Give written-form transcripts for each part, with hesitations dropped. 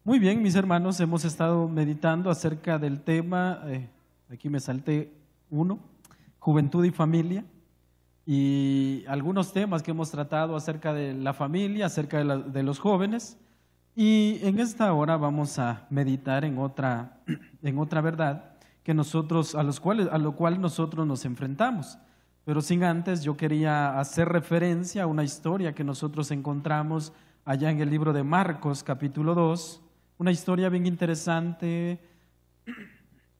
Muy bien, mis hermanos, hemos estado meditando acerca del tema, aquí me salté uno, juventud y familia, y algunos temas que hemos tratado acerca de la familia, acerca de los jóvenes, y en esta hora vamos a meditar en otra verdad que nosotros, a lo cual nosotros nos enfrentamos. Pero sin antes, yo quería hacer referencia a una historia que nosotros encontramos allá en el libro de Marcos, capítulo 2, una historia bien interesante,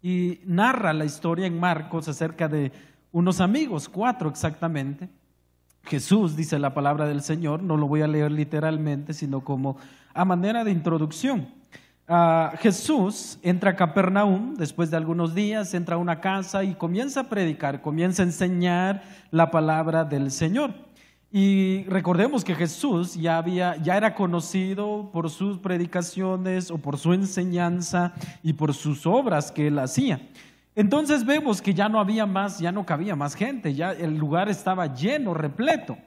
y narra la historia en Marcos acerca de unos amigos, 4 exactamente. Jesús, dice la palabra del Señor, no lo voy a leer literalmente, sino como a manera de introducción. Jesús entra a Capernaum después de algunos días, entra a una casa y comienza a predicar, comienza a enseñar la palabra del Señor. Y recordemos que Jesús ya era conocido por sus predicaciones o por su enseñanza y por sus obras que él hacía. Entonces vemos que ya no cabía más gente, ya el lugar estaba lleno, repleto.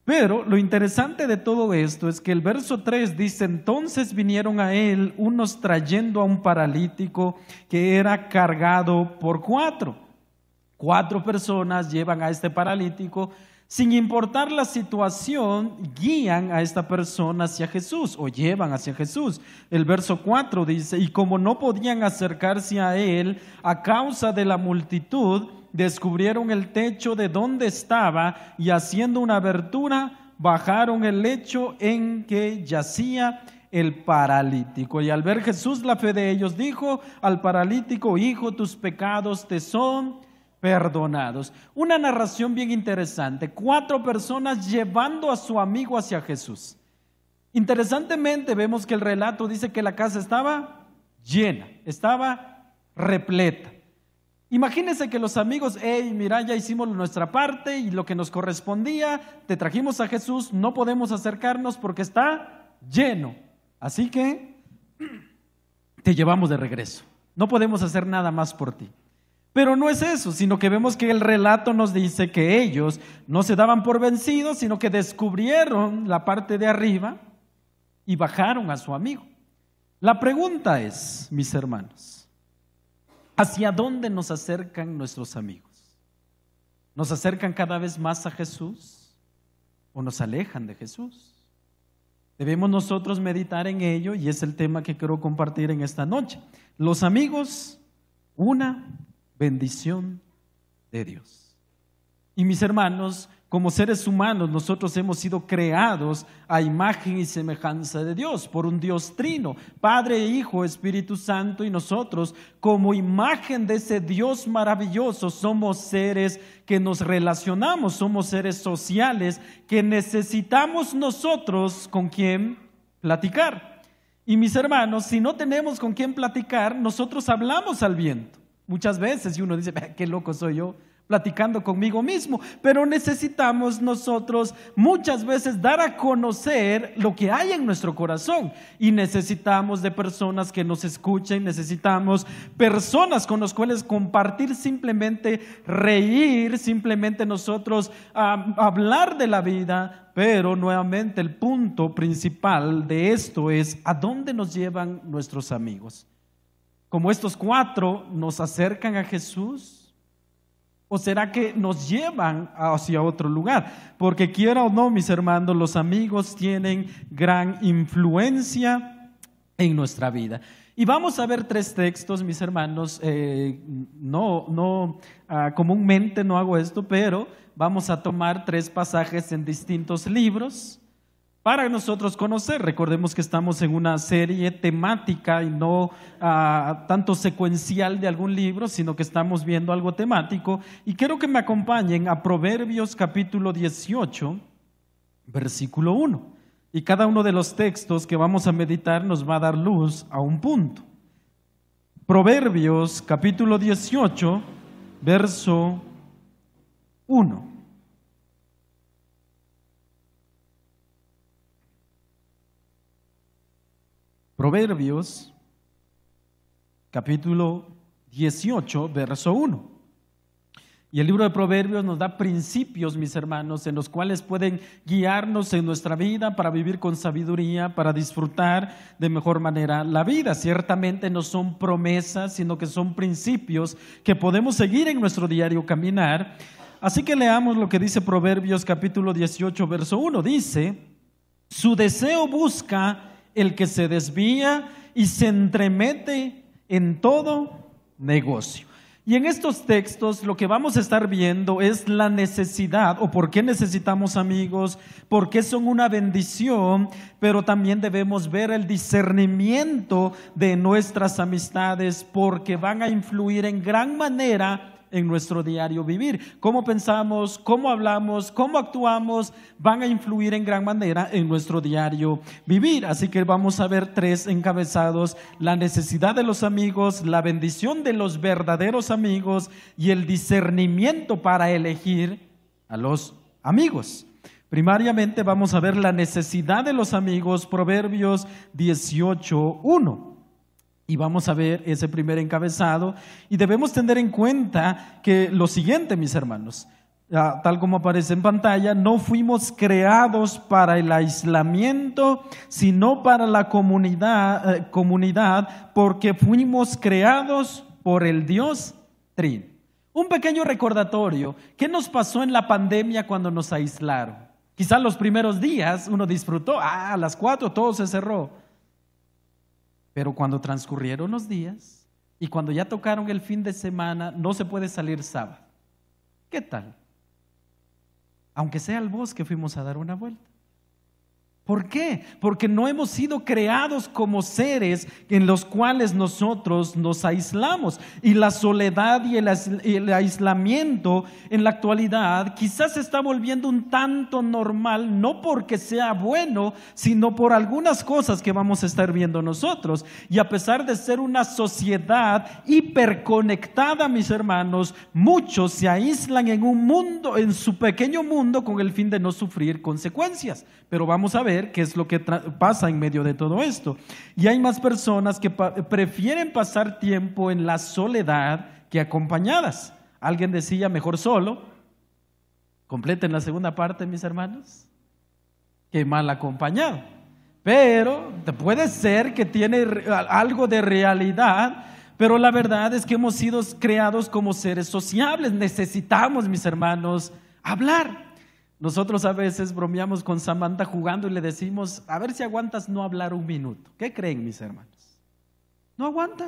Pero lo interesante de todo esto es que el verso 3 dice: entonces vinieron a él unos trayendo a un paralítico que era cargado por 4. 4 personas llevan a este paralítico. Sin importar la situación, guían a esta persona hacia Jesús o llevan hacia Jesús. El verso 4 dice: y como no podían acercarse a él a causa de la multitud, descubrieron el techo de donde estaba y haciendo una abertura, bajaron el lecho en que yacía el paralítico. Y al ver Jesús la fe de ellos, dijo al paralítico: hijo, tus pecados te son perdonados. Una narración bien interesante. 4 personas llevando a su amigo hacia Jesús. Interesantemente vemos que el relato dice que la casa estaba llena, estaba repleta. Imagínense que los amigos: hey, mira, ya hicimos nuestra parte y lo que nos correspondía, te trajimos a Jesús, no podemos acercarnos porque está lleno, así que te llevamos de regreso, no podemos hacer nada más por ti. Pero no es eso, sino que vemos que el relato nos dice que ellos no se daban por vencidos, sino que descubrieron la parte de arriba y bajaron a su amigo. La pregunta es, mis hermanos, ¿hacia dónde nos acercan nuestros amigos? ¿Nos acercan cada vez más a Jesús o nos alejan de Jesús? Debemos nosotros meditar en ello y es el tema que quiero compartir en esta noche. Los amigos, una bendición de Dios. Y mis hermanos, como seres humanos, nosotros hemos sido creados a imagen y semejanza de Dios, por un Dios trino, Padre, Hijo, Espíritu Santo, y nosotros, como imagen de ese Dios maravilloso, somos seres que nos relacionamos, somos seres sociales que necesitamos nosotros con quien platicar. Y mis hermanos, si no tenemos con quien platicar, nosotros hablamos al viento. Muchas veces, y uno dice: qué loco soy yo, platicando conmigo mismo. Pero necesitamos nosotros muchas veces dar a conocer lo que hay en nuestro corazón. Y necesitamos de personas que nos escuchen, necesitamos personas con las cuales compartir, simplemente reír, simplemente nosotros hablar de la vida. Pero nuevamente el punto principal de esto es: ¿a dónde nos llevan nuestros amigos? Como estos 4, ¿nos acercan a Jesús? ¿O será que nos llevan hacia otro lugar? Porque quiera o no, mis hermanos, los amigos tienen gran influencia en nuestra vida. Y vamos a ver 3 textos, mis hermanos. Comúnmente no hago esto, pero vamos a tomar 3 pasajes en distintos libros para nosotros conocer. Recordemos que estamos en una serie temática y no tanto secuencial de algún libro, sino que estamos viendo algo temático. Y quiero que me acompañen a Proverbios capítulo 18, versículo 1. Y cada uno de los textos que vamos a meditar nos va a dar luz a un punto. Proverbios capítulo 18, verso 1. Proverbios, capítulo 18, verso 1. Y el libro de Proverbios nos da principios, mis hermanos, en los cuales pueden guiarnos en nuestra vida para vivir con sabiduría, para disfrutar de mejor manera la vida. Ciertamente no son promesas, sino que son principios que podemos seguir en nuestro diario caminar. Así que leamos lo que dice Proverbios capítulo 18, verso 1. Dice: su deseo busca el que se desvía y se entremete en todo negocio. Y en estos textos lo que vamos a estar viendo es la necesidad, o por qué necesitamos amigos, por qué son una bendición, pero también debemos ver el discernimiento de nuestras amistades, porque van a influir en gran manera en nuestro diario vivir. Cómo pensamos, cómo hablamos, cómo actuamos, van a influir en gran manera en nuestro diario vivir. Así que vamos a ver 3 encabezados: la necesidad de los amigos, la bendición de los verdaderos amigos y el discernimiento para elegir a los amigos. Primariamente vamos a ver la necesidad de los amigos, Proverbios 18:1. Y vamos a ver ese primer encabezado, y debemos tener en cuenta que lo siguiente, mis hermanos, tal como aparece en pantalla: no fuimos creados para el aislamiento, sino para la comunidad, porque fuimos creados por el Dios Trino. Un pequeño recordatorio: ¿qué nos pasó en la pandemia cuando nos aislaron? Quizás los primeros días uno disfrutó, a las 4 todo se cerró. Pero cuando transcurrieron los días y cuando ya tocaron el fin de semana, no se puede salir sábado. ¿Qué tal? Aunque sea al bosque, fuimos a dar una vuelta. ¿Por qué? Porque no hemos sido creados como seres en los cuales nosotros nos aislamos. Y la soledad y el aislamiento en la actualidad quizás se está volviendo un tanto normal, no porque sea bueno, sino por algunas cosas que vamos a estar viendo nosotros. Y a pesar de ser una sociedad hiperconectada, mis hermanos, muchos se aíslan en un mundo, en su pequeño mundo, con el fin de no sufrir consecuencias. Pero vamos a ver qué es lo que pasa en medio de todo esto. Y hay más personas que prefieren pasar tiempo en la soledad que acompañadas. Alguien decía: mejor solo. Completen la segunda parte, mis hermanos, que mal acompañado. Pero puede ser que tiene algo de realidad, pero la verdad es que hemos sido creados como seres sociables. Necesitamos, mis hermanos, hablar. Nosotros a veces bromeamos con Samantha jugando y le decimos: a ver si aguantas no hablar un minuto. ¿Qué creen, mis hermanos? No aguanta.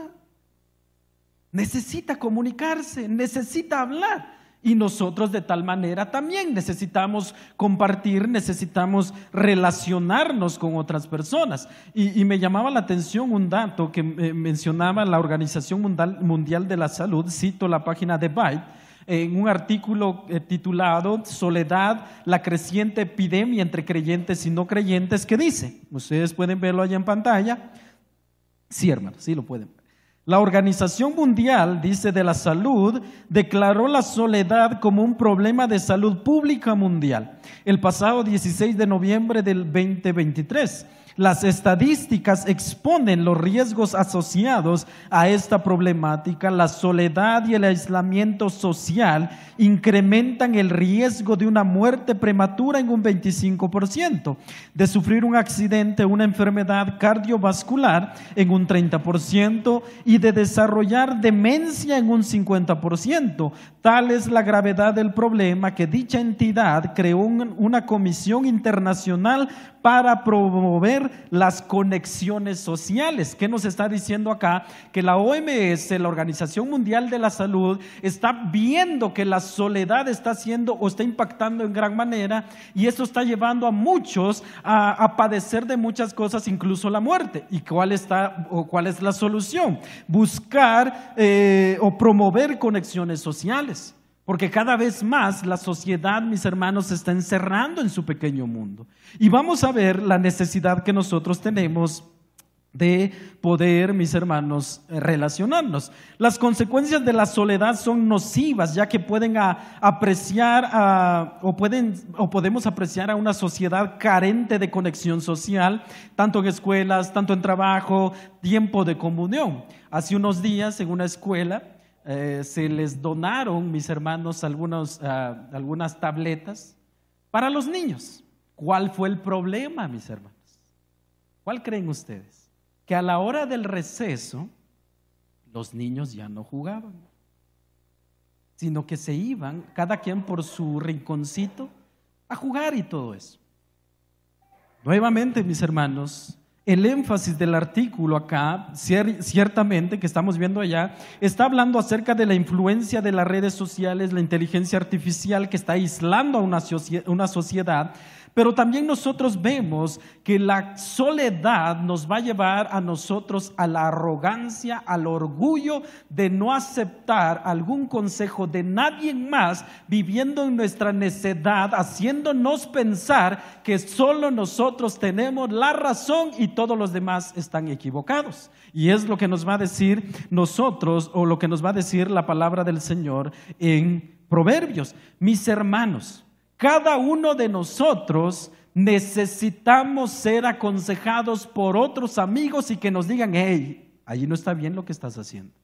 Necesita comunicarse, necesita hablar. Y nosotros de tal manera también necesitamos compartir, necesitamos relacionarnos con otras personas. Y me llamaba la atención un dato que mencionaba la Organización Mundial de la Salud. Cito la página de Byte, en un artículo titulado Soledad, la creciente epidemia entre creyentes y no creyentes, que dice, ustedes pueden verlo allá en pantalla. Sí, hermanos, sí lo pueden ver. La Organización Mundial, dice, de la Salud, declaró la soledad como un problema de salud pública mundial el pasado 16 de noviembre del 2023. Las estadísticas exponen los riesgos asociados a esta problemática. La soledad y el aislamiento social incrementan el riesgo de una muerte prematura en un 25%, de sufrir un accidente o una enfermedad cardiovascular en un 30% y de desarrollar demencia en un 50%. Tal es la gravedad del problema que dicha entidad creó una comisión internacional para promover las conexiones sociales. ¿Qué nos está diciendo acá? Que la OMS, la Organización Mundial de la Salud, está viendo que la soledad está haciendo o está impactando en gran manera, y esto está llevando a muchos a padecer de muchas cosas, incluso la muerte. ¿Y cuál es la solución? Buscar o promover conexiones sociales. Porque cada vez más la sociedad, mis hermanos, se está encerrando en su pequeño mundo. Y vamos a ver la necesidad que nosotros tenemos de poder, mis hermanos, relacionarnos. Las consecuencias de la soledad son nocivas, ya que pueden podemos apreciar a una sociedad carente de conexión social, tanto en escuelas, tanto en trabajo, tiempo de comunión. Hace unos días en una escuela se les donaron, mis hermanos, algunas tabletas para los niños. ¿Cuál fue el problema, mis hermanos? ¿Cuál creen ustedes? Que a la hora del receso, los niños ya no jugaban, sino que se iban, cada quien por su rinconcito, a jugar y todo eso. Nuevamente, mis hermanos, el énfasis del artículo acá, ciertamente que estamos viendo allá, está hablando acerca de la influencia de las redes sociales, la inteligencia artificial que está aislando a una sociedad. Pero también nosotros vemos que la soledad nos va a llevar a nosotros a la arrogancia, al orgullo de no aceptar algún consejo de nadie más, viviendo en nuestra necedad, haciéndonos pensar que solo nosotros tenemos la razón y todos los demás están equivocados. Y es lo que nos va a decir nosotros, o lo que nos va a decir la palabra del Señor en Proverbios. Mis hermanos, cada uno de nosotros necesitamos ser aconsejados por otros amigos y que nos digan: hey, allí no está bien lo que estás haciendo.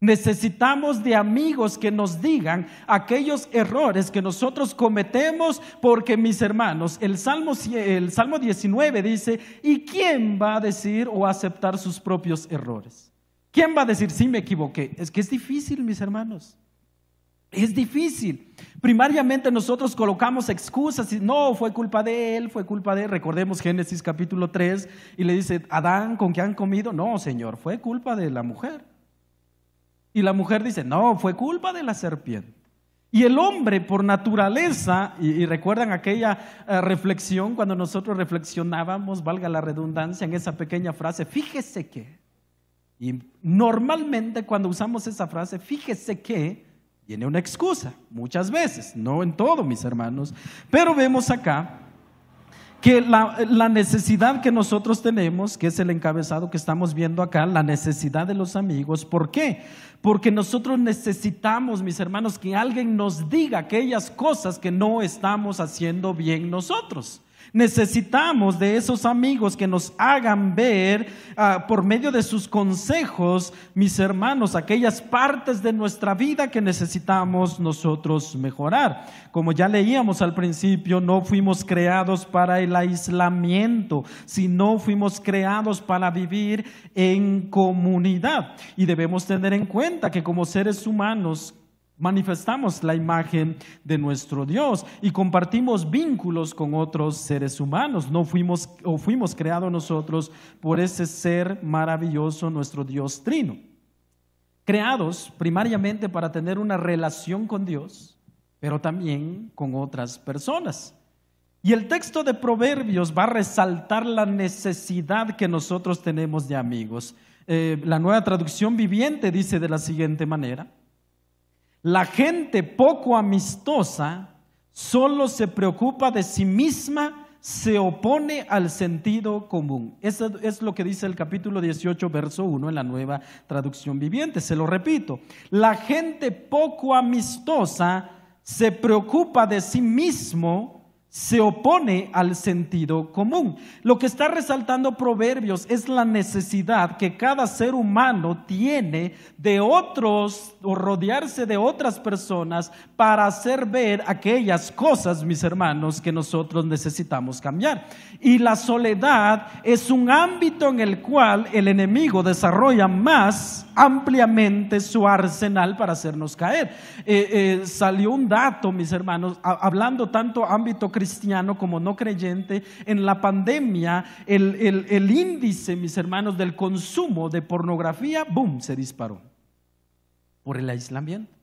Necesitamos de amigos que nos digan aquellos errores que nosotros cometemos, porque, mis hermanos, el Salmo 19 dice: ¿y quién va a decir o aceptar sus propios errores? ¿Quién va a decir: sí, me equivoqué? Es que es difícil, mis hermanos. Es difícil. Primariamente nosotros colocamos excusas y no, fue culpa de él, fue culpa de él. Recordemos Génesis capítulo 3 y le dice: Adán, ¿con qué han comido? No, Señor, fue culpa de la mujer. Y la mujer dice: no, fue culpa de la serpiente. Y el hombre por naturaleza, y recuerdan aquella reflexión cuando nosotros reflexionábamos, valga la redundancia, en esa pequeña frase, fíjese que. Y normalmente cuando usamos esa frase, fíjese que, viene una excusa, muchas veces, no en todo, mis hermanos, pero vemos acá que la necesidad que nosotros tenemos, que es el encabezado que estamos viendo acá, la necesidad de los amigos. ¿Por qué? Porque nosotros necesitamos, mis hermanos, que alguien nos diga aquellas cosas que no estamos haciendo bien nosotros. Necesitamos de esos amigos que nos hagan ver por medio de sus consejos, mis hermanos, aquellas partes de nuestra vida que necesitamos nosotros mejorar. Como ya leíamos al principio, no fuimos creados para el aislamiento, sino fuimos creados para vivir en comunidad. Y debemos tener en cuenta que como seres humanos manifestamos la imagen de nuestro Dios y compartimos vínculos con otros seres humanos. No fuimos creados nosotros por ese ser maravilloso, nuestro Dios trino. Creados primariamente para tener una relación con Dios, pero también con otras personas. Y el texto de Proverbios va a resaltar la necesidad que nosotros tenemos de amigos. La Nueva Traducción Viviente dice de la siguiente manera: la gente poco amistosa solo se preocupa de sí misma, se opone al sentido común. Eso es lo que dice el capítulo 18, verso 1 en la Nueva Traducción Viviente. Se lo repito: la gente poco amistosa se preocupa de sí mismo, se opone al sentido común. Lo que está resaltando Proverbios es la necesidad que cada ser humano tiene de otros, o rodearse de otras personas para hacer ver aquellas cosas, mis hermanos, que nosotros necesitamos cambiar. Y la soledad es un ámbito en el cual el enemigo desarrolla más ampliamente su arsenal para hacernos caer. Salió un dato, mis hermanos, hablando tanto ámbito cristiano como no creyente. En la pandemia el índice, mis hermanos, del consumo de pornografía, boom, se disparó por el aislamiento.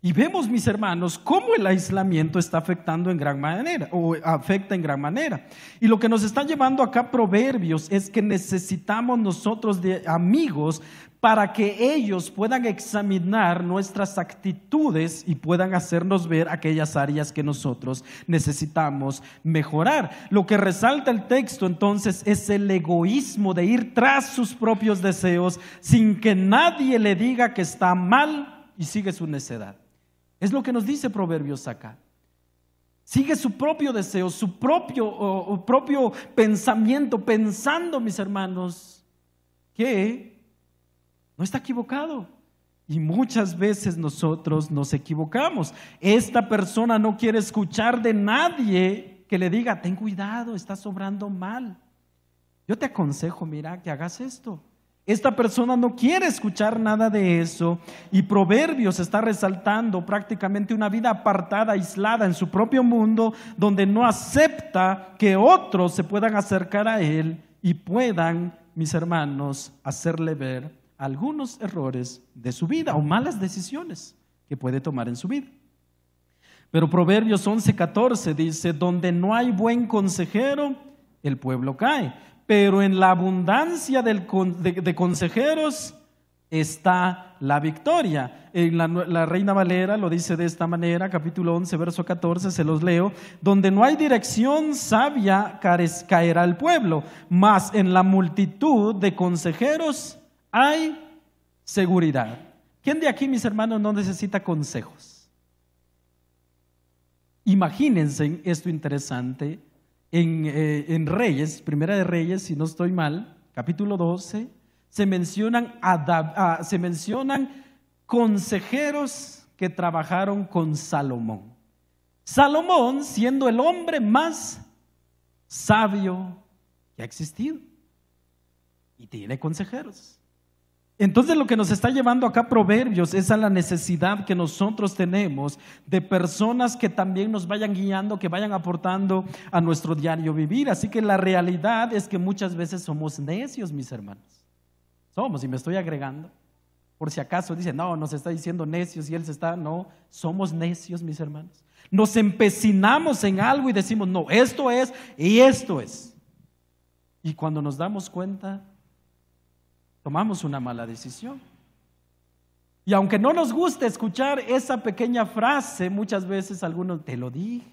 Y vemos, mis hermanos, cómo el aislamiento está afectando en gran manera, o afecta en gran manera. Y lo que nos está llevando acá Proverbios es que necesitamos nosotros de amigos para que ellos puedan examinar nuestras actitudes y puedan hacernos ver aquellas áreas que nosotros necesitamos mejorar. Lo que resalta el texto entonces es el egoísmo de ir tras sus propios deseos sin que nadie le diga que está mal y sigue su necedad. Es lo que nos dice Proverbios acá. Sigue su propio deseo, su propio pensamiento, pensando, mis hermanos, que no está equivocado. Y muchas veces nosotros nos equivocamos. Esta persona no quiere escuchar de nadie que le diga, ten cuidado, estás obrando mal. Yo te aconsejo, mira, que hagas esto. Esta persona no quiere escuchar nada de eso, y Proverbios está resaltando prácticamente una vida apartada, aislada en su propio mundo, donde no acepta que otros se puedan acercar a él y puedan, mis hermanos, hacerle ver algunos errores de su vida o malas decisiones que puede tomar en su vida. Pero Proverbios 11:14 dice, donde no hay buen consejero, el pueblo cae, pero en la abundancia de consejeros está la victoria. En la Reina Valera lo dice de esta manera, capítulo 11, verso 14, se los leo: donde no hay dirección sabia caerá el pueblo, mas en la multitud de consejeros hay seguridad. ¿Quién de aquí, mis hermanos, no necesita consejos? Imagínense esto interesante. En Reyes, Primera de Reyes, si no estoy mal, capítulo 12, se mencionan consejeros que trabajaron con Salomón. Salomón siendo el hombre más sabio que ha existido, y tiene consejeros. Entonces lo que nos está llevando acá Proverbios es a la necesidad que nosotros tenemos de personas que también nos vayan guiando, que vayan aportando a nuestro diario vivir. Así que la realidad es que muchas veces somos necios, mis hermanos. Somos, y me estoy agregando, por si acaso dice, no, nos está diciendo necios y él no, somos necios, mis hermanos. Nos empecinamos en algo y decimos, no, esto es y esto es. Y cuando nos damos cuenta, tomamos una mala decisión. Y aunque no nos guste escuchar esa pequeña frase, muchas veces algunos, te lo dije.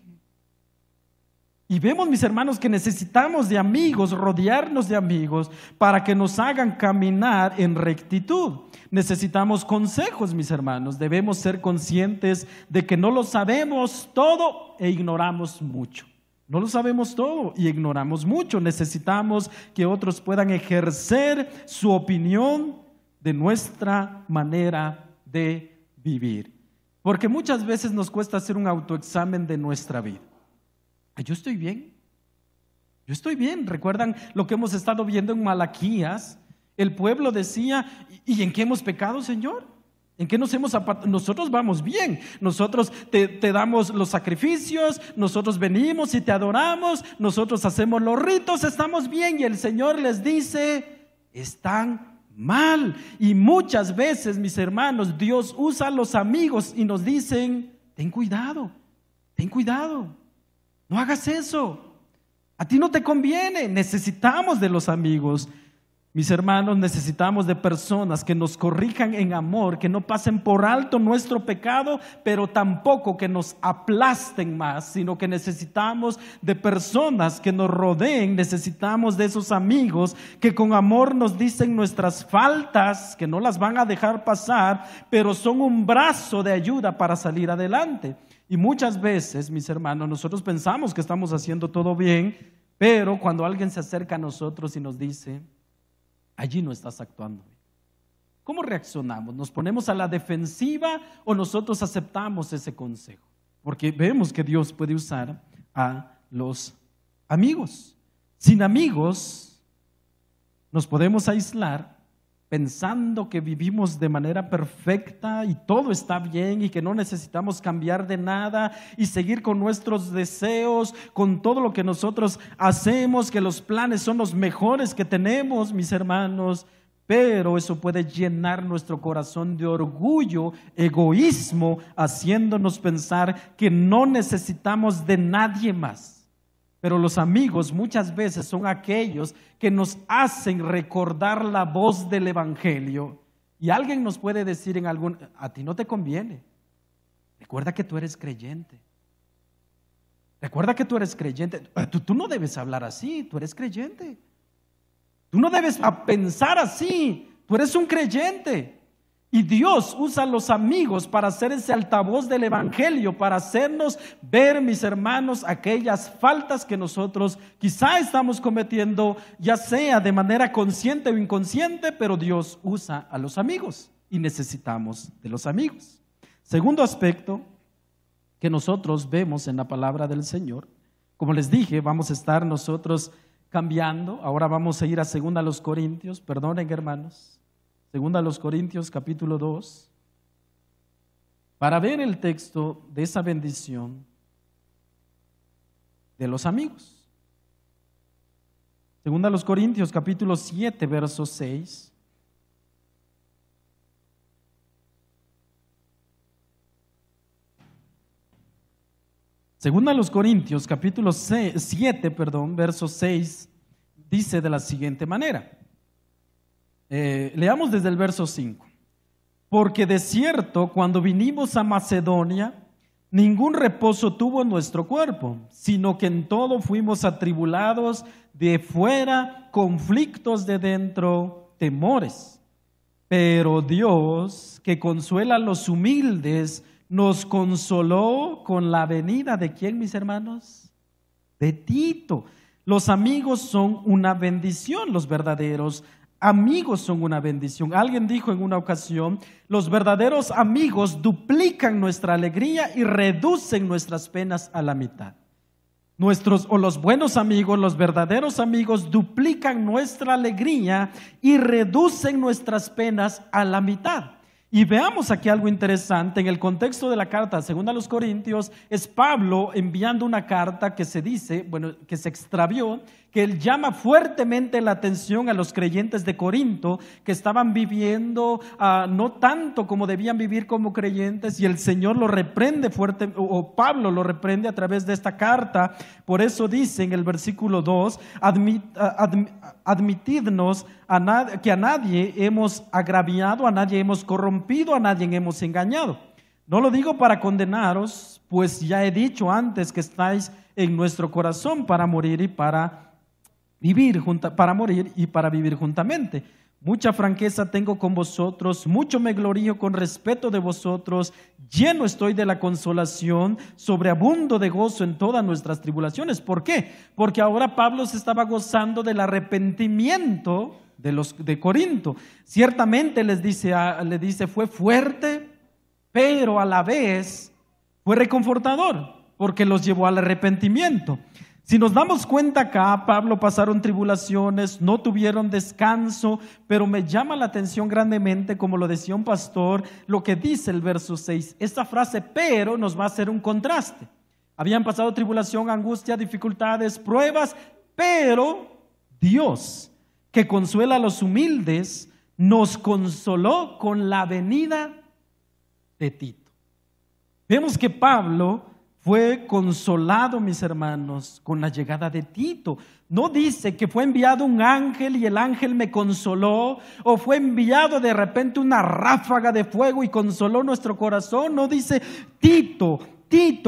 Y vemos, mis hermanos, que necesitamos de amigos, rodearnos de amigos para que nos hagan caminar en rectitud. Necesitamos consejos, mis hermanos. Debemos ser conscientes de que no lo sabemos todo e ignoramos mucho. No lo sabemos todo y ignoramos mucho. Necesitamos que otros puedan ejercer su opinión de nuestra manera de vivir. Porque muchas veces nos cuesta hacer un autoexamen de nuestra vida. Yo estoy bien. Yo estoy bien. ¿Recuerdan lo que hemos estado viendo en Malaquías? El pueblo decía, ¿y en qué hemos pecado, Señor? ¿En qué nos hemos apartado? Nosotros vamos bien, nosotros te damos los sacrificios, nosotros venimos y te adoramos, nosotros hacemos los ritos, estamos bien. Y el Señor les dice, están mal. Y muchas veces, mis hermanos, Dios usa a los amigos y nos dicen, ten cuidado, no hagas eso, a ti no te conviene. Necesitamos de los amigos. Mis hermanos, necesitamos de personas que nos corrijan en amor, que no pasen por alto nuestro pecado, pero tampoco que nos aplasten más, sino que necesitamos de personas que nos rodeen. Necesitamos de esos amigos que con amor nos dicen nuestras faltas, que no las van a dejar pasar, pero son un brazo de ayuda para salir adelante. Y muchas veces, mis hermanos, nosotros pensamos que estamos haciendo todo bien, pero cuando alguien se acerca a nosotros y nos dice, allí no estás actuando bien, ¿cómo reaccionamos? ¿Nos ponemos a la defensiva o nosotros aceptamos ese consejo? Porque vemos que Dios puede usar a los amigos. Sin amigos nos podemos aislar pensando que vivimos de manera perfecta y todo está bien y que no necesitamos cambiar de nada y seguir con nuestros deseos, con todo lo que nosotros hacemos, que los planes son los mejores que tenemos, mis hermanos. Pero eso puede llenar nuestro corazón de orgullo, egoísmo, haciéndonos pensar que no necesitamos de nadie más. Pero los amigos muchas veces son aquellos que nos hacen recordar la voz del Evangelio. Y alguien nos puede decir a ti no te conviene. Recuerda que tú eres creyente. Recuerda que tú eres creyente. Tú no debes hablar así, tú eres creyente. Tú no debes pensar así, tú eres un creyente. Y Dios usa a los amigos para hacer ese altavoz del Evangelio, para hacernos ver, mis hermanos, aquellas faltas que nosotros quizá estamos cometiendo, ya sea de manera consciente o inconsciente, pero Dios usa a los amigos. y necesitamos de los amigos. Segundo aspecto que nosotros vemos en la palabra del Señor, como les dije, vamos a estar nosotros cambiando. Ahora vamos a ir a 2 Corintios, perdonen hermanos, 2 Corintios capítulo 2, para ver el texto de esa bendición de los amigos. 2 Corintios capítulo 7, verso 6. Segunda a los Corintios, capítulo 7, verso 6, dice de la siguiente manera. Leamos desde el verso 5. Porque de cierto, cuando vinimos a Macedonia, ningún reposo tuvo nuestro cuerpo, sino que en todo fuimos atribulados de fuera, conflictos de dentro, temores. Pero Dios, que consuela a los humildes, nos consoló con la venida de ¿quién, mis hermanos? De Tito. Los amigos son una bendición, los verdaderos amigos son una bendición. Alguien dijo en una ocasión, los verdaderos amigos duplican nuestra alegría y reducen nuestras penas a la mitad. Los buenos amigos, los verdaderos amigos duplican nuestra alegría y reducen nuestras penas a la mitad. Y veamos aquí algo interesante. En el contexto de la carta segunda a los Corintios, es Pablo enviando una carta que se dice, que se extravió, que él llama fuertemente la atención a los creyentes de Corinto, que estaban viviendo no tanto como debían vivir como creyentes, y el Señor lo reprende fuerte, o Pablo lo reprende a través de esta carta. Por eso dice en el versículo 2, admitidnos que a nadie hemos agraviado, a nadie hemos corrompido, a nadie hemos engañado. No lo digo para condenaros, pues ya he dicho antes que estáis en nuestro corazón para morir y para vivir juntamente. Mucha franqueza tengo con vosotros, mucho me glorío con respeto de vosotros, lleno estoy de la consolación, sobreabundo de gozo en todas nuestras tribulaciones. ¿Por qué? Porque ahora Pablo se estaba gozando del arrepentimiento de Corinto. Ciertamente les dice, fue fuerte, pero a la vez fue reconfortador, porque los llevó al arrepentimiento. Si nos damos cuenta acá, Pablo pasaron tribulaciones, no tuvieron descanso, pero me llama la atención grandemente, como lo decía un pastor, lo que dice el verso 6. Esta frase, pero, nos va a hacer un contraste. Habían pasado tribulación, angustia, dificultades, pruebas, pero Dios, que consuela a los humildes, nos consoló con la venida de Tito. Vemos que Pablo fue consolado, mis hermanos, con la llegada de Tito. No dice que fue enviado un ángel y el ángel me consoló, o fue enviado de repente una ráfaga de fuego y consoló nuestro corazón. No dice Tito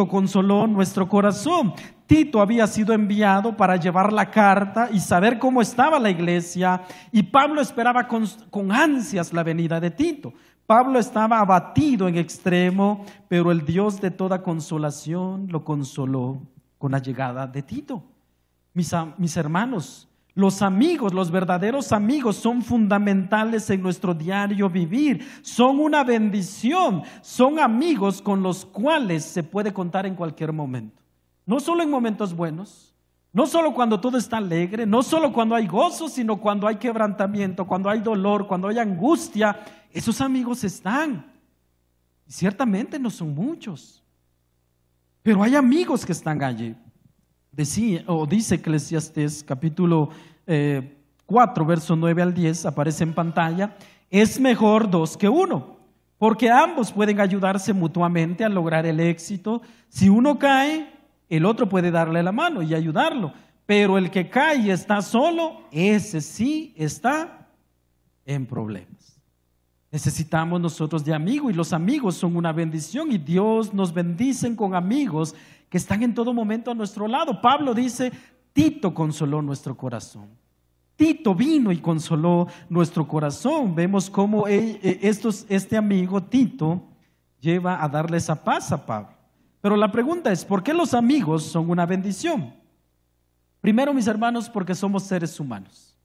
consoló nuestro corazón. Tito había sido enviado para llevar la carta y saber cómo estaba la iglesia, y Pablo esperaba con ansias la venida de Tito. Pablo estaba abatido en extremo, pero el Dios de toda consolación lo consoló con la llegada de Tito. Mis hermanos, los amigos, los verdaderos amigos son fundamentales en nuestro diario vivir. Son una bendición, son amigos con los cuales se puede contar en cualquier momento. No solo en momentos buenos, no solo cuando todo está alegre, no solo cuando hay gozo, sino cuando hay quebrantamiento, cuando hay dolor, cuando hay angustia. Esos amigos están. Y ciertamente no son muchos, pero hay amigos que están allí. Dice Eclesiastés capítulo 4, verso 9 al 10, aparece en pantalla: es mejor 2 que 1, porque ambos pueden ayudarse mutuamente a lograr el éxito. Si uno cae, el otro puede darle la mano y ayudarlo, pero el que cae y está solo, ese sí está en problemas. Necesitamos nosotros de amigos, y los amigos son una bendición, y Dios nos bendice con amigos que están en todo momento a nuestro lado. Pablo dice, Tito consoló nuestro corazón. Tito vino y consoló nuestro corazón. Vemos cómo este amigo Tito lleva a darle esa paz a Pablo. Pero la pregunta es, ¿por qué los amigos son una bendición? Primero, mis hermanos, porque somos seres humanos.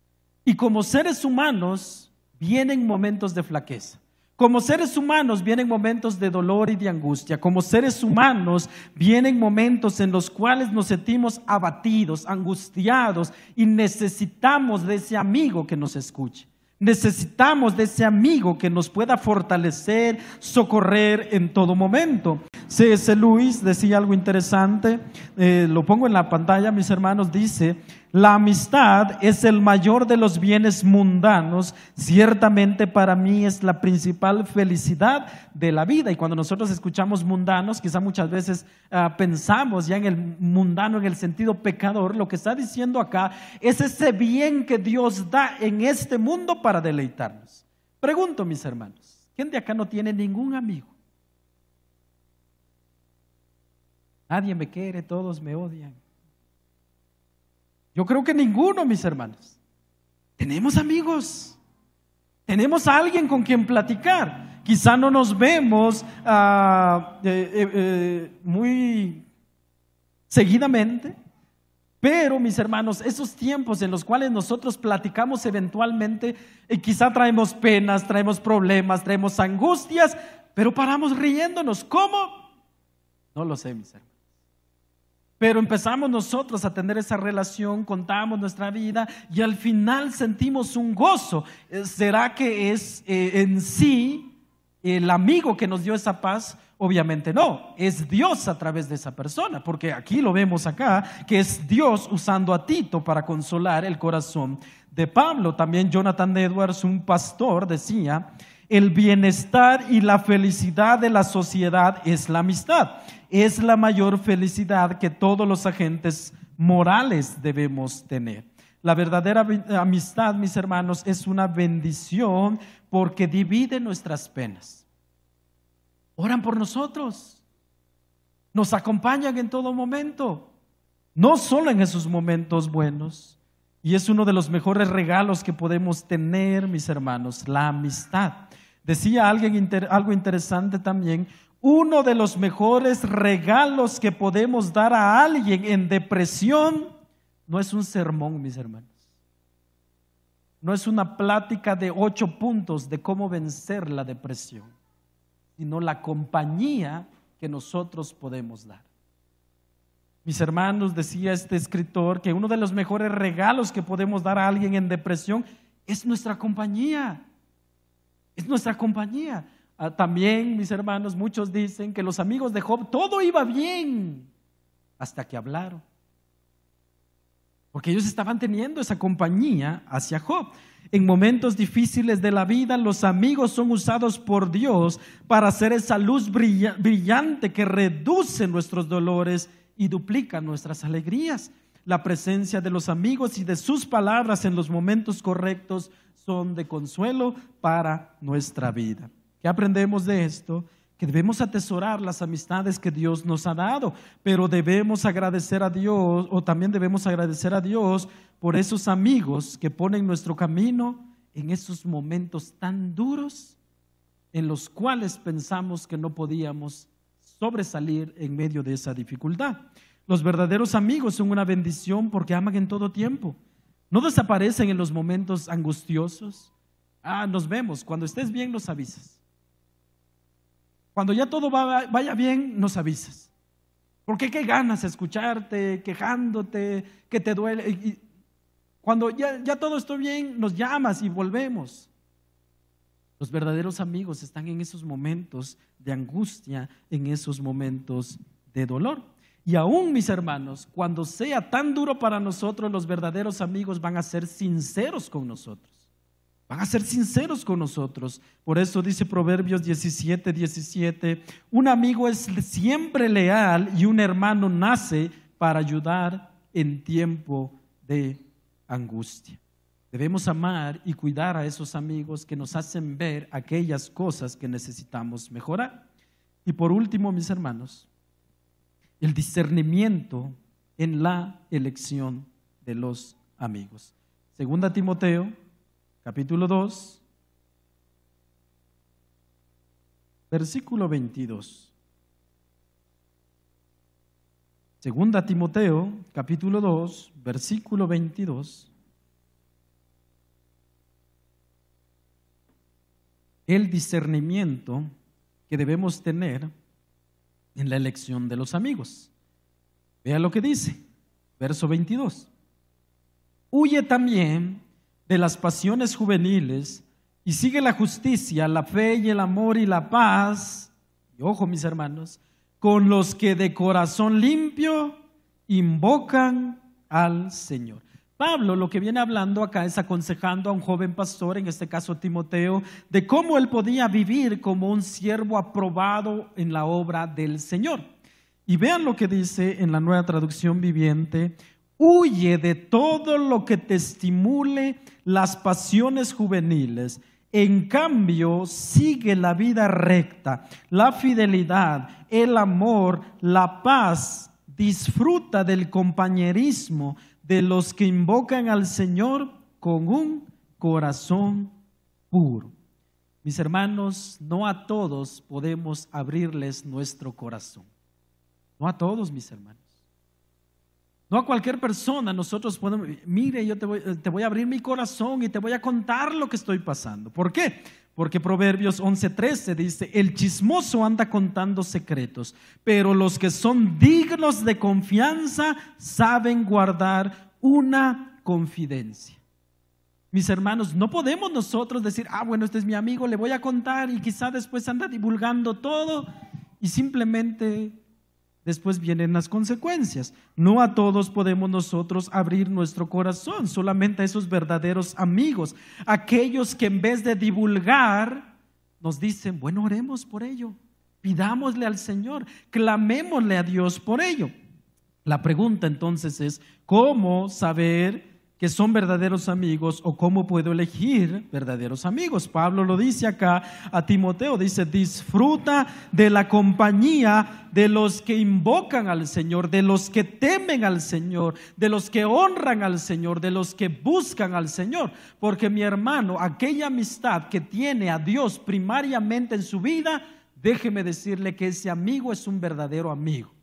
Y como seres humanos vienen momentos de flaqueza. Como seres humanos vienen momentos de dolor y de angustia. Como seres humanos vienen momentos en los cuales nos sentimos abatidos, angustiados y necesitamos de ese amigo que nos escuche. Necesitamos de ese amigo que nos pueda fortalecer, socorrer en todo momento. C.S. Lewis decía algo interesante, lo pongo en la pantalla, mis hermanos, dice: la amistad es el mayor de los bienes mundanos, ciertamente para mí es la principal felicidad de la vida. Y cuando nosotros escuchamos mundanos, quizá muchas veces pensamos ya en el mundano, en el sentido pecador. Lo que está diciendo acá es ese bien que Dios da en este mundo para deleitarnos. Pregunto, mis hermanos, ¿quién de acá no tiene ningún amigo? Nadie me quiere, todos me odian. Yo creo que ninguno, mis hermanos. Tenemos amigos, tenemos a alguien con quien platicar. Quizá no nos vemos muy seguidamente, pero, mis hermanos, esos tiempos en los cuales nosotros platicamos eventualmente, quizá traemos penas, traemos problemas, traemos angustias, pero paramos riéndonos. ¿Cómo? No lo sé, mis hermanos. Pero empezamos nosotros a tener esa relación, contamos nuestra vida y al final sentimos un gozo. ¿Será que es en sí el amigo que nos dio esa paz? Obviamente no, es Dios a través de esa persona, porque aquí lo vemos acá, que es Dios usando a Tito para consolar el corazón de Pablo. También Jonathan Edwards, un pastor, decía: el bienestar y la felicidad de la sociedad es la amistad. Es la mayor felicidad que todos los agentes morales debemos tener. La verdadera amistad, mis hermanos, es una bendición porque divide nuestras penas. Oran por nosotros, nos acompañan en todo momento, no solo en esos momentos buenos. Y es uno de los mejores regalos que podemos tener, mis hermanos, la amistad. Decía alguien algo interesante también: uno de los mejores regalos que podemos dar a alguien en depresión no es un sermón, mis hermanos. No es una plática de 8 puntos de cómo vencer la depresión, sino la compañía que nosotros podemos dar. Mis hermanos, decía este escritor que uno de los mejores regalos que podemos dar a alguien en depresión es nuestra compañía. Es nuestra compañía. También, mis hermanos, muchos dicen que los amigos de Job todo iba bien hasta que hablaron, porque ellos estaban teniendo esa compañía hacia Job. En momentos difíciles de la vida, los amigos son usados por Dios para hacer esa luz brillante que reduce nuestros dolores y duplica nuestras alegrías. La presencia de los amigos y de sus palabras en los momentos correctos son de consuelo para nuestra vida. ¿Qué aprendemos de esto? Que debemos atesorar las amistades que Dios nos ha dado, pero debemos agradecer a Dios, o también debemos agradecer a Dios por esos amigos que ponen nuestro camino en esos momentos tan duros en los cuales pensamos que no podíamos sobresalir en medio de esa dificultad. Los verdaderos amigos son una bendición porque aman en todo tiempo. No desaparecen en los momentos angustiosos. Nos vemos, cuando estés bien nos avisas. Cuando ya todo vaya bien, nos avisas. Porque qué ganas escucharte, quejándote, que te duele. Y cuando ya todo está bien, nos llamas y volvemos. Los verdaderos amigos están en esos momentos de angustia, en esos momentos de dolor. Y aún, mis hermanos, cuando sea tan duro para nosotros, los verdaderos amigos van a ser sinceros con nosotros. Van a ser sinceros con nosotros. Por eso dice Proverbios 17:17: un amigo es siempre leal y un hermano nace para ayudar en tiempo de angustia. Debemos amar y cuidar a esos amigos que nos hacen ver aquellas cosas que necesitamos mejorar. Y por último, mis hermanos, el discernimiento en la elección de los amigos. Segunda Timoteo capítulo 2, versículo 22. Segunda Timoteo, capítulo 2, versículo 22. el discernimiento que debemos tener en la elección de los amigos. Vea lo que dice, verso 22. Huye también de las pasiones juveniles y sigue la justicia, la fe y el amor y la paz, y ojo mis hermanos, con los que de corazón limpio invocan al Señor. Pablo lo que viene hablando acá es aconsejando a un joven pastor, en este caso Timoteo, de cómo él podía vivir como un siervo aprobado en la obra del Señor. Y vean lo que dice en la Nueva Traducción Viviente: huye de todo lo que te estimule las pasiones juveniles. En cambio, sigue la vida recta, la fidelidad, el amor, la paz. Disfruta del compañerismo de los que invocan al Señor con un corazón puro. Mis hermanos, no a todos podemos abrirles nuestro corazón. No a todos, mis hermanos. No a cualquier persona nosotros podemos, mire, yo te voy a abrir mi corazón y te voy a contar lo que estoy pasando. ¿Por qué? Porque Proverbios 11:13 dice: el chismoso anda contando secretos, pero los que son dignos de confianza saben guardar una confidencia. Mis hermanos, no podemos nosotros decir, bueno, este es mi amigo, le voy a contar, y quizá después anda divulgando todo y simplemente después vienen las consecuencias. No a todos podemos nosotros abrir nuestro corazón, solamente a esos verdaderos amigos, aquellos que en vez de divulgar nos dicen, bueno, oremos por ello, pidámosle al Señor, clamémosle a Dios por ello. La pregunta entonces es, ¿cómo saber que son verdaderos amigos, o cómo puedo elegir verdaderos amigos? Pablo lo dice acá a Timoteo, dice: disfruta de la compañía de los que invocan al Señor, de los que temen al Señor, de los que honran al Señor, de los que buscan al Señor. Porque mi hermano, aquella amistad que tiene a Dios primariamente en su vida, déjeme decirle que ese amigo es un verdadero amigo,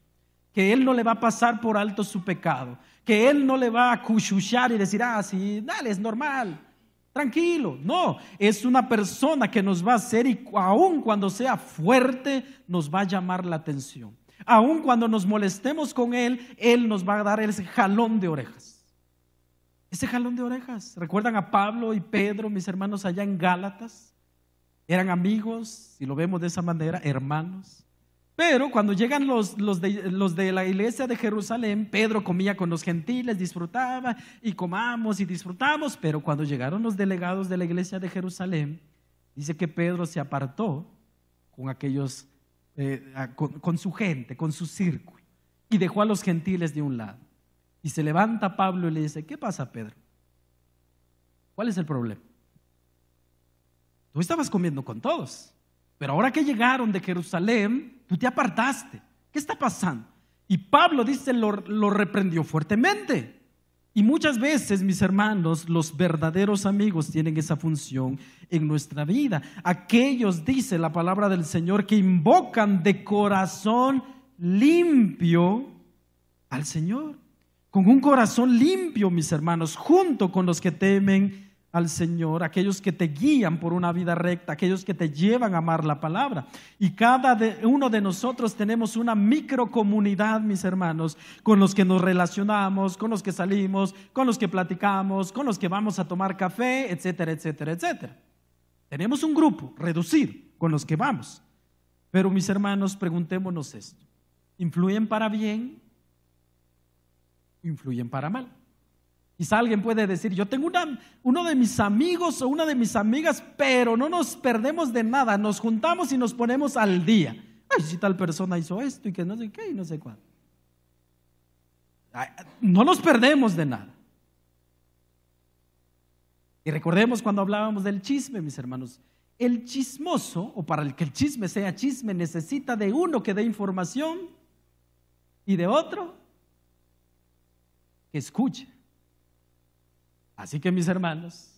que él no le va a pasar por alto su pecado, que él no le va a cuchuchar y decir, sí, dale, es normal, tranquilo. No, es una persona que nos va a hacer, y aun cuando sea fuerte, nos va a llamar la atención. Aun cuando nos molestemos con él, él nos va a dar ese jalón de orejas. Ese jalón de orejas. ¿Recuerdan a Pablo y Pedro, mis hermanos, allá en Gálatas? Eran amigos, si lo vemos de esa manera, hermanos. Pero cuando llegan los de la iglesia de Jerusalén, Pedro comía con los gentiles, disfrutaba, y comamos y disfrutamos. Pero cuando llegaron los delegados de la iglesia de Jerusalén, dice que Pedro se apartó con aquellos, con su gente, con su círculo, y dejó a los gentiles de un lado. Y se levanta Pablo y le dice: ¿qué pasa, Pedro? ¿Cuál es el problema? Tú estabas comiendo con todos, pero ahora que llegaron de Jerusalén, tú te apartaste. ¿Qué está pasando? Y Pablo dice, lo reprendió fuertemente. Y muchas veces, mis hermanos, los verdaderos amigos tienen esa función en nuestra vida. Aquellos, dice la palabra del Señor, que invocan de corazón limpio al Señor. Con un corazón limpio, mis hermanos, junto con los que temen al Señor, aquellos que te guían por una vida recta, aquellos que te llevan a amar la palabra. Y cada uno de nosotros tenemos una microcomunidad, mis hermanos, con los que nos relacionamos, con los que salimos, con los que platicamos, con los que vamos a tomar café, etcétera, etcétera, etcétera. Tenemos un grupo reducido con los que vamos. Pero, mis hermanos, preguntémonos esto: ¿influyen para bien? ¿Influyen para mal? Quizá alguien puede decir, yo tengo uno de mis amigos o una de mis amigas, pero no nos perdemos de nada, nos juntamos y nos ponemos al día. Si tal persona hizo esto y que no sé qué y no sé cuándo. No nos perdemos de nada. Y recordemos cuando hablábamos del chisme, mis hermanos, el chismoso, o para el que el chisme sea chisme, necesita de uno que dé información y de otro que escuche. Así que, mis hermanos,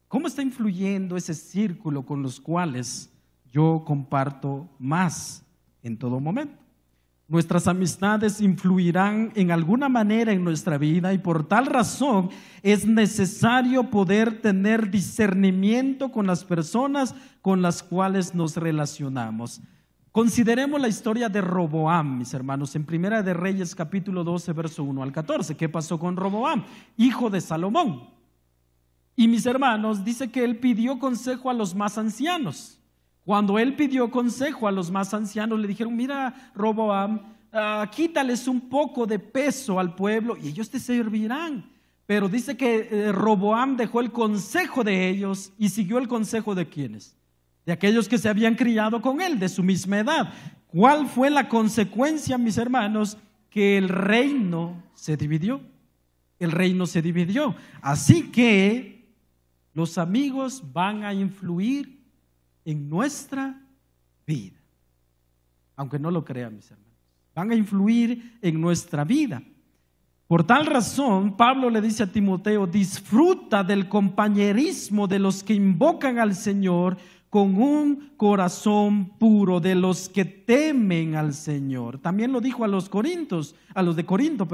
¿cómo está influyendo ese círculo con los cuales yo comparto más en todo momento? Nuestras amistades influirán en alguna manera en nuestra vida y por tal razón es necesario poder tener discernimiento con las personas con las cuales nos relacionamos. Consideremos la historia de Roboam, mis hermanos, en Primera de Reyes capítulo 12, verso 1 al 14. ¿Qué pasó con Roboam? Hijo de Salomón. Y mis hermanos, dice que él pidió consejo a los más ancianos. Cuando él pidió consejo a los más ancianos, le dijeron: mira, Roboam, quítales un poco de peso al pueblo y ellos te servirán. Pero dice que Roboam dejó el consejo de ellos y siguió el consejo de ¿quiénes? De aquellos que se habían criado con él, de su misma edad. ¿Cuál fue la consecuencia, mis hermanos? Que el reino se dividió. El reino se dividió. Así que los amigos van a influir en nuestra vida, aunque no lo crean, mis hermanos, van a influir en nuestra vida. Por tal razón, Pablo le dice a Timoteo: disfruta del compañerismo de los que invocan al Señor con un corazón puro, de los que temen al Señor. También lo dijo a los de Corinto,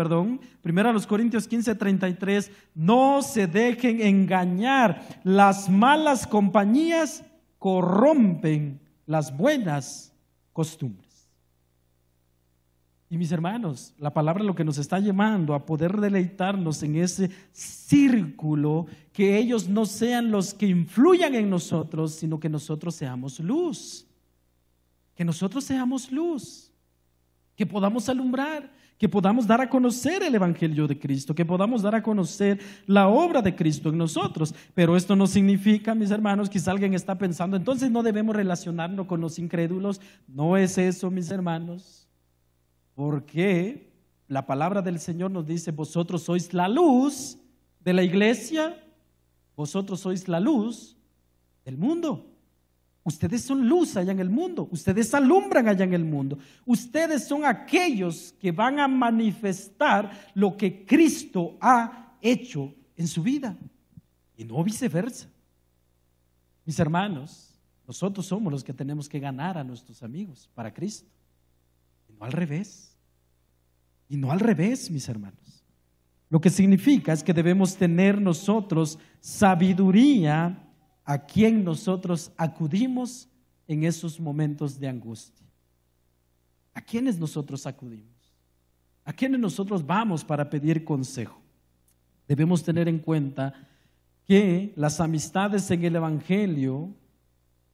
primero a los Corintios 15:33, no se dejen engañar, las malas compañías corrompen las buenas costumbres. Y mis hermanos, la palabra lo que nos está llevando a poder deleitarnos en ese círculo, que ellos no sean los que influyan en nosotros, sino que nosotros seamos luz. Que nosotros seamos luz, que podamos alumbrar, que podamos dar a conocer el Evangelio de Cristo, que podamos dar a conocer la obra de Cristo en nosotros. Pero esto no significa, mis hermanos, quizá alguien está pensando, entonces no debemos relacionarnos con los incrédulos. No es eso, mis hermanos, porque la palabra del Señor nos dice: vosotros sois la luz de la iglesia, vosotros sois la luz del mundo. Ustedes son luz allá en el mundo, ustedes alumbran allá en el mundo, ustedes son aquellos que van a manifestar lo que Cristo ha hecho en su vida y no viceversa. Mis hermanos, nosotros somos los que tenemos que ganar a nuestros amigos para Cristo y no al revés. Y no al revés, mis hermanos. Lo que significa es que debemos tener nosotros sabiduría a quien nosotros acudimos en esos momentos de angustia. ¿A quiénes nosotros acudimos? ¿A quiénes nosotros vamos para pedir consejo? Debemos tener en cuenta que las amistades en el Evangelio,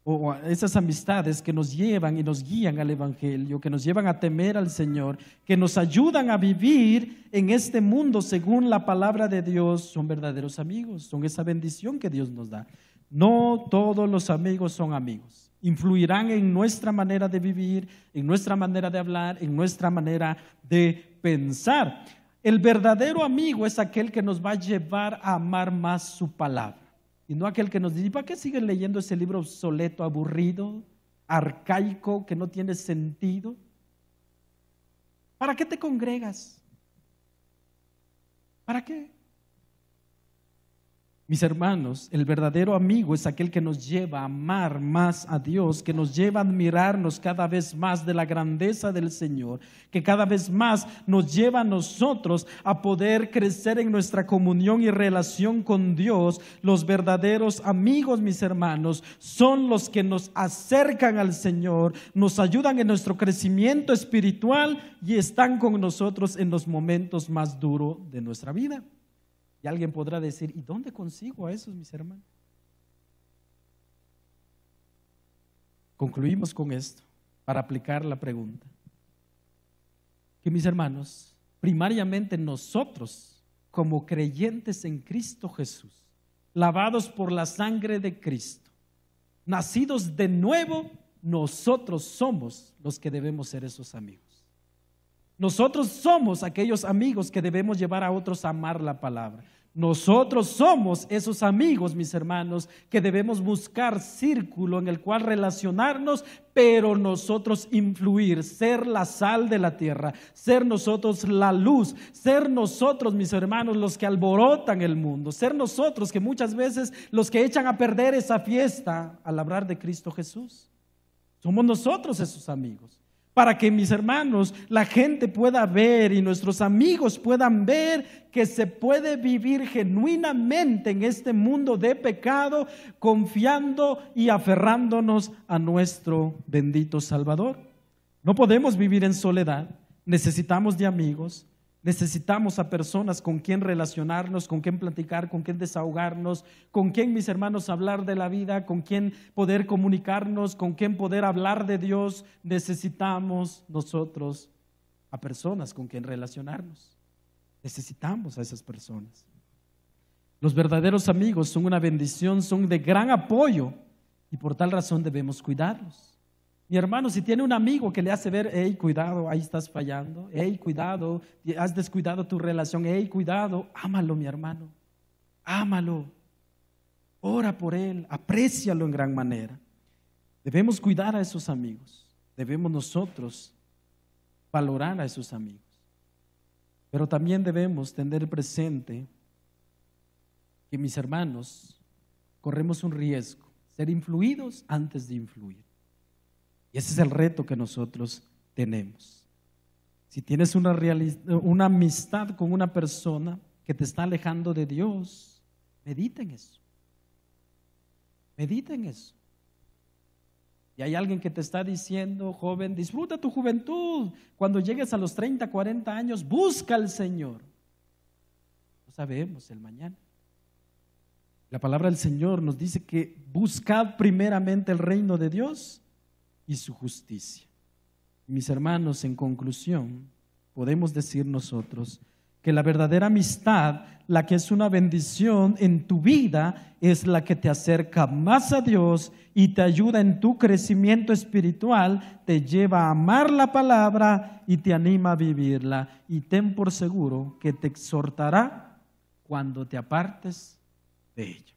o esas amistades que nos llevan y nos guían al Evangelio, que nos llevan a temer al Señor, que nos ayudan a vivir en este mundo según la palabra de Dios, son verdaderos amigos, son esa bendición que Dios nos da. No todos los amigos son amigos. Influirán en nuestra manera de vivir, en nuestra manera de hablar, en nuestra manera de pensar. El verdadero amigo es aquel que nos va a llevar a amar más su palabra. Y no aquel que nos dice: ¿para qué sigues leyendo ese libro obsoleto, aburrido, arcaico, que no tiene sentido? ¿Para qué te congregas? ¿Para qué? Mis hermanos, el verdadero amigo es aquel que nos lleva a amar más a Dios, que nos lleva a admirarnos cada vez más de la grandeza del Señor, que cada vez más nos lleva a nosotros a poder crecer en nuestra comunión y relación con Dios. Los verdaderos amigos, mis hermanos, son los que nos acercan al Señor, nos ayudan en nuestro crecimiento espiritual y están con nosotros en los momentos más duros de nuestra vida. Y alguien podrá decir: ¿y dónde consigo a esos, mis hermanos? Concluimos con esto para aplicar la pregunta. Que, mis hermanos, primariamente nosotros, como creyentes en Cristo Jesús, lavados por la sangre de Cristo, nacidos de nuevo, nosotros somos los que debemos ser esos amigos. Nosotros somos aquellos amigos que debemos llevar a otros a amar la palabra. Nosotros somos esos amigos, mis hermanos, que debemos buscar círculo en el cual relacionarnos, pero nosotros influir, ser la sal de la tierra, ser nosotros la luz, ser nosotros, mis hermanos, los que alborotan el mundo, ser nosotros que muchas veces los que echan a perder esa fiesta al hablar de Cristo Jesús. Somos nosotros esos amigos. para que, mis hermanos, la gente pueda ver y nuestros amigos puedan ver que se puede vivir genuinamente en este mundo de pecado, confiando y aferrándonos a nuestro bendito Salvador. No podemos vivir en soledad, necesitamos de amigos, necesitamos a personas con quien relacionarnos, con quien platicar, con quien desahogarnos, con quien, mis hermanos, hablar de la vida, con quien poder comunicarnos, con quien poder hablar de Dios. Necesitamos nosotros a personas con quien relacionarnos. Necesitamos a esas personas. Los verdaderos amigos son una bendición, son de gran apoyo y por tal razón debemos cuidarlos. Mi hermano, si tiene un amigo que le hace ver, hey, cuidado, ahí estás fallando, hey, cuidado, has descuidado tu relación, hey, cuidado, ámalo, mi hermano, ámalo, ora por él, aprécialo en gran manera. Debemos cuidar a esos amigos, debemos nosotros valorar a esos amigos, pero también debemos tener presente que, mis hermanos, corremos un riesgo, ser influidos antes de influir. Y ese es el reto que nosotros tenemos. Si tienes una amistad con una persona que te está alejando de Dios, medita en eso. Medita en eso. Y hay alguien que te está diciendo, joven, disfruta tu juventud. Cuando llegues a los 30, 40 años, busca al Señor. No sabemos el mañana. La palabra del Señor nos dice que buscad primeramente el reino de Dios y su justicia. Mis hermanos, en conclusión, podemos decir nosotros que la verdadera amistad, la que es una bendición en tu vida, es la que te acerca más a Dios y te ayuda en tu crecimiento espiritual, te lleva a amar la palabra y te anima a vivirla. Y ten por seguro que te exhortará cuando te apartes de ella.